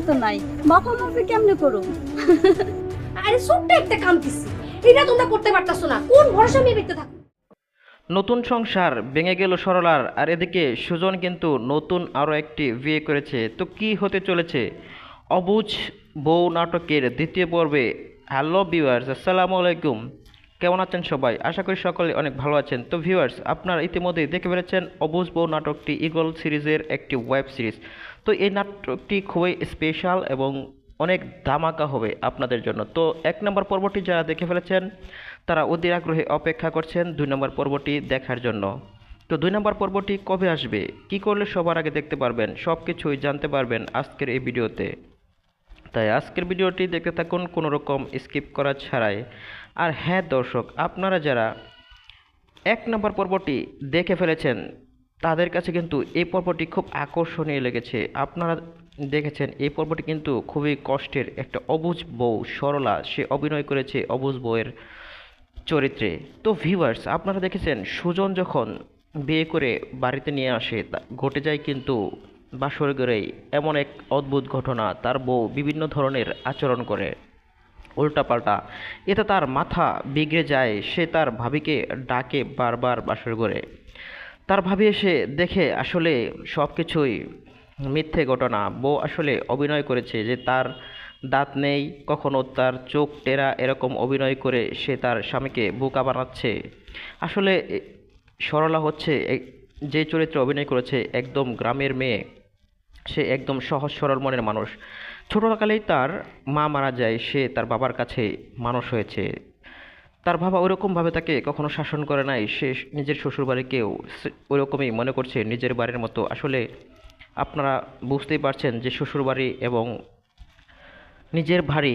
তো নাই, মাপা কেমনে করো? আরে ছোট্ট একটা কাম দিছি, এটা তোমরা করতে পারতাছো না, কোন ভরসা নিয়ে বেঁচে থাকো? নতুন সংসার ভেঙে গেল সরলার, আর এদিকে সুজন কিন্তু নতুন আরও একটি বিয়ে করেছে। তো কি হতে চলেছে অবুঝ বউ নাটকের দ্বিতীয় পর্বে? হ্যালো ভিউয়ার্স, আসসালামু আলাইকুম। কেমন আছেন সবাই? আশা করি সকলে অনেক ভালো আছেন। তো ভিউয়ার্স, আপনারা ইতিমধ্যেই দেখে ফেলেছেন অবুঝ বউ নাটকটি ইগল সিরিজের একটি ওয়েব সিরিজ। তো এই নাটকটি খুবই স্পেশাল এবং অনেক ধামাকা হবে আপনাদের জন্য। তো 1 নম্বর পর্বটি যারা দেখে ফেলেছেন তারা অধীর আগ্রহে অপেক্ষা করছেন 2 নম্বর পর্বটি দেখার জন্য। তো 2 নম্বর পর্বটি কবে আসবে, কি করলে সবার আগে দেখতে পারবেন, সব কিছুই জানতে পারবেন আজকের এই ভিডিওতে। তাই আজকের ভিডিওটি দেখতে থাকুন কোনো রকম স্কিপ করা ছাড়াই। আর হ্যাঁ দর্শক, আপনারা যারা 1 নম্বর পর্বটি দেখে ফেলেছেন তাদের কাছে কিন্তু এই পর্বটি খুব আকর্ষণীয় লেগেছে। আপনারা দেখেছেন এই পর্বটি কিন্তু খুবই কষ্টের। একটা অবুঝ বউ সরলা সে অভিনয় করেছে অবুঝ বউয়ের চরিত্রে। তো ভিউয়ার্স, আপনারা দেখেছেন সুজন যখন বিয়ে করে বাড়িতে নিয়ে আসে ঘটে যায় কিন্তু বাসর ঘরেই এমন এক অদ্ভুত ঘটনা, তার বউ বিভিন্ন ধরনের আচরণ করে উল্টাপাল্টা। এতে তার মাথা বিগড়ে যায়, সে তার ভাবিকে ডাকে বারবার বাসর ঘরে। তার ভাবি এসে দেখে আসলে সব কিছুই মিথ্যে ঘটনা। বউ আসলে অভিনয় করেছে যে তার দাঁত নেই, কখনো তার চোখ টেরা, এরকম অভিনয় করে সে তার স্বামীকে বোকা বানাচ্ছে। আসলে সরলা হচ্ছে যে চরিত্রে অভিনয় করেছে একদম গ্রামের মেয়ে, সে একদম সহজ সরল মনের মানুষ। ছোটকালেই তার মা মারা যায়, সে তার বাবার কাছে মানুষ হয়েছে। তার বাবা ওইরকমভাবে তাকে কখনো শাসন করে নাই, সে নিজের শ্বশুরবাড়িকেও ওইরকমই মনে করছে নিজের বাড়ির মতো। আসলে আপনারা বুঝতেই পারছেন যে শ্বশুরবাড়ি এবং নিজের বাড়ি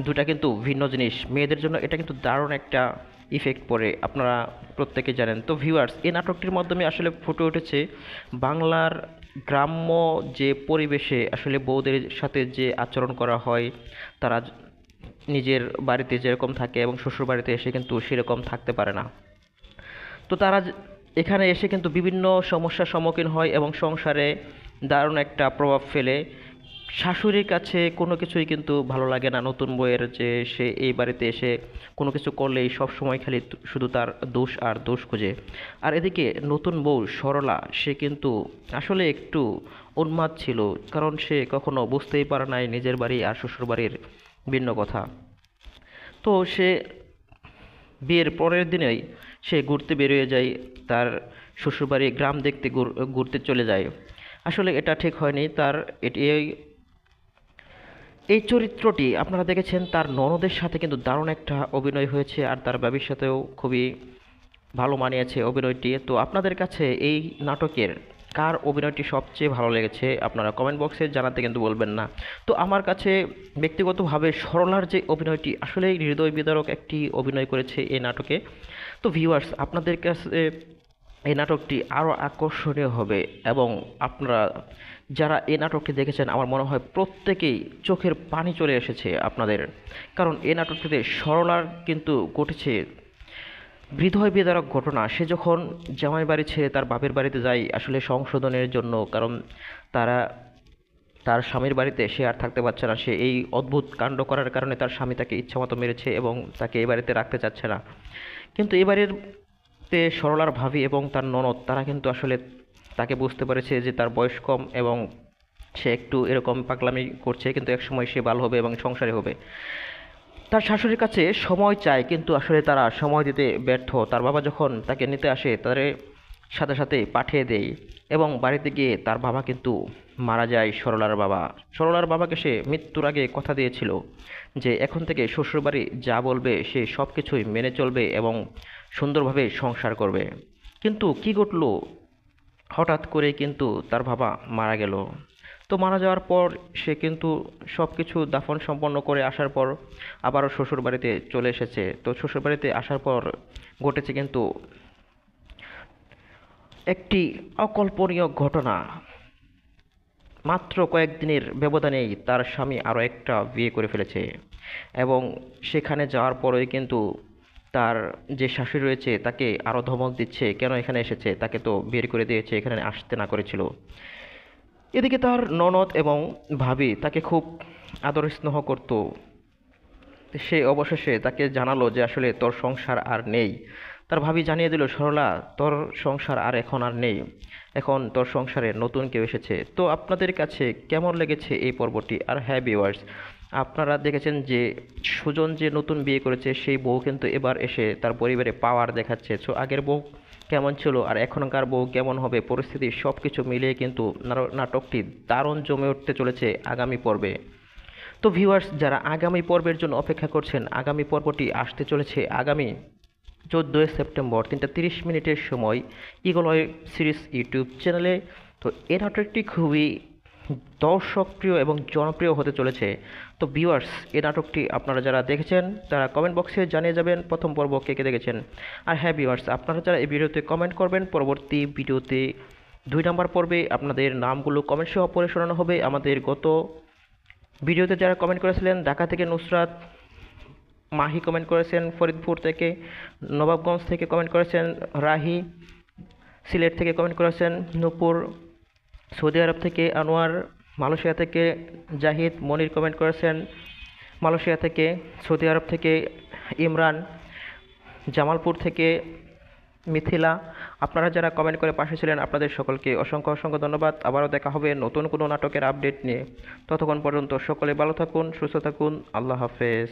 দুটা কিন্তু ভিন্ন জিনিস। মেয়েদের জন্য এটা কিন্তু দারুণ একটা ইফেক্ট পড়ে, আপনারা প্রত্যেকে জানেন। তো ভিউয়ার্স, এই নাটকটির মাধ্যমে আসলে ফুটে উঠেছে বাংলার গ্রাম্য যে পরিবেশে আসলে বউদের সাথে যে আচরণ করা হয়, তারা নিজের বাড়িতে যেরকম থাকে এবং শ্বশুর বাড়িতে এসে কিন্তু সেরকম থাকতে পারে না। তো তারা এখানে এসে কিন্তু বিভিন্ন সমস্যার সম্মুখীন হয় এবং সংসারে দারুণ একটা প্রভাব ফেলে। শাশুড়ির কাছে কোনো কিছুই কিন্তু ভালো লাগে না নতুন বউয়ের, যে সে এই বাড়িতে এসে কোনো কিছু করলেই সব সময় খালি শুধু তার দোষ আর দোষ খোঁজে। আর এদিকে নতুন বউ সরলা সে কিন্তু আসলে একটু উন্মাদ ছিল, কারণ সে কখনো বুঝতেই পারে নাই নিজের বাড়ি আর শ্বশুর বাড়ির ভিন্ন কথা। তো সে বিয়ের পরের দিনেই সে ঘুরতে বেরিয়ে যায়, তার শ্বশুরবাড়ি গ্রাম দেখতে ঘুরতে চলে যায়। আসলে এটা ঠিক হয়নি তার। এটি এই চরিত্রটি আপনারা দেখেছেন তার ননদের সাথে কিন্তু দারুণ একটা অভিনয় হয়েছে, আর তার বাবির সাথেও খুবই ভালো মানিয়েছে অভিনয়টি। তো আপনাদের কাছে এই নাটকের কার অভিনয়টি সবচেয়ে ভালো লেগেছে আপনারা কমেন্ট বক্সে জানাতে কিন্তু বলবেন না। তো আমার কাছে ব্যক্তিগতভাবে সরলার যে অভিনয়টি আসলেই হৃদয় বিদারক একটি অভিনয় করেছে এই নাটকে। তো ভিউয়ার্স, আপনাদের কাছে এই নাটকটি আরও আকর্ষণীয় হবে এবং আপনারা যারা এই নাটকটি দেখেছেন আমার মনে হয় প্রত্যেকেই চোখের পানি চলে এসেছে আপনাদের, কারণ এই নাটকটিতে সরলার কিন্তু ঘটেছে হৃদয় বিদারক ঘটনা। সে যখন জামাই বাড়ি ছেড়ে তার বাপের বাড়িতে যায় আসলে সংশোধনের জন্য, কারণ তারা তার স্বামীর বাড়িতে সে আর থাকতে পারছে না। সে এই অদ্ভুত কাণ্ড করার কারণে তার স্বামী তাকে ইচ্ছামতো মেরেছে এবং তাকে এই বাড়িতে রাখতে চাচ্ছে না। কিন্তু এই বাড়িতে সরলার ভাবি এবং তার ননদ তারা কিন্তু আসলে তাকে বুঝতে পেরেছে যে তার বয়স কম এবং সে একটু এরকম পাগলামি করছে, কিন্তু একসময় সে ভালো হবে এবং সংসারী হবে। তার শাশুড়ির কাছে সময় চায় কিন্তু আসলে তারা সময় দিতে ব্যর্থ। তার বাবা যখন তাকে নিতে আসে তাদের সাথে সাথে পাঠিয়ে দেয় এবং বাড়িতে গিয়ে তার বাবা কিন্তু মারা যায়। সরলার বাবা, সরলার বাবাকে সে মৃত্যুর আগে কথা দিয়েছিল যে এখন থেকে শ্বশুরবাড়ি যা বলবে সে সব কিছুই মেনে চলবে এবং সুন্দরভাবে সংসার করবে। কিন্তু কি ঘটলো, হঠাৎ করে কিন্তু তার বাবা মারা গেল। তো মারা যাওয়ার পর সে কিন্তু সব কিছু দাফন সম্পন্ন করে আসার পর আবারও শ্বশুরবাড়িতে চলে এসেছে। তো শ্বশুরবাড়িতে আসার পর ঘটেছে কিন্তু একটি অকল্পনীয় ঘটনা। মাত্র কয়েকদিনের ব্যবধানেই তার স্বামী আরও একটা বিয়ে করে ফেলেছে এবং সেখানে যাওয়ার পরেই কিন্তু তার যে শাশুড়ি রয়েছে তাকে আরও ধমক দিচ্ছে, কেন এখানে এসেছে, তাকে তো বের করে দিয়েছে, এখানে আসতে না করেছিল। এদিকে তার ননদ এবং ভাবি তাকে খুব আদর স্নেহ করতো। সে অবশেষে তাকে জানালো যে আসলে তোর সংসার আর নেই। তার ভাবি জানিয়ে দিল, সরলা তোর সংসার আর এখন আর নেই, এখন তোর সংসারে নতুন কেউ এসেছে। তো আপনাদের কাছে কেমন লেগেছে এই পর্বটি? আর হ্যাঁ ভিউয়ার্স, আপনারা দেখেছেন যে সুজন যে নতুন বিয়ে করেছে সেই বউ কিন্তু এবার এসে তার পরিবারে পাওয়ার দেখাচ্ছে। সো আগের বউ কেমন ছিল আর এখনকার বউ কেমন হবে, পরিস্থিতি সব কিছু মিলিয়ে কিন্তু নাটকটি দারুণ জমে উঠতে চলেছে আগামী পর্বে। তো ভিউয়ার্স, যারা আগামী পর্বের জন্য অপেক্ষা করছেন, আগামী পর্বটি আসতে চলেছে আগামী 14ই সেপ্টেম্বর 3:30 সময় ঈগল ওয়েব সিরিজ ইউটিউব চ্যানেলে। তো এই নাটকটি খুবই দর্শকপ্রিয় এবং জনপ্রিয় হতে চলেছে। তো ভিউয়ার্স, এই নাটকটি আপনারা যারা দেখেছেন তারা কমেন্ট বক্সে জানিয়ে যাবেন প্রথম পর্ব কে কে দেখেছেন। আর হ্যাঁ ভিউয়ার্স, আপনারা যারা এই ভিডিওতে কমেন্ট করবেন, পরবর্তী ভিডিওতে 2 নম্বর পর্বে আপনাদের নামগুলো কমেন্ট সহ পড়ে শোনানো হবে। আমাদের গত ভিডিওতে যারা কমেন্ট করেছিলেন, ঢাকা থেকে নুসরাত মাহি কমেন্ট করেছেন, ফরিদপুর থেকে, নবাবগঞ্জ থেকে কমেন্ট করেছেন রাহি, সিলেট থেকে কমেন্ট করেছেন নূপুর, সৌদি আরব থেকে আনোয়ার, মালয়েশিয়া থেকে জাহিদ, মনির কমেন্ট করেছেন মালয়েশিয়া থেকে, সৌদি আরব থেকে ইমরান, জামালপুর থেকে মিথিলা। আপনারা যারা কমেন্ট করে পাশে ছিলেন আপনাদের সকলকে অসংখ্য অসংখ্য ধন্যবাদ। আবারও দেখা হবে নতুন কোনো নাটকের আপডেট নিয়ে। ততক্ষণ পর্যন্ত সকলে ভালো থাকুন, সুস্থ থাকুন। আল্লাহ হাফেজ।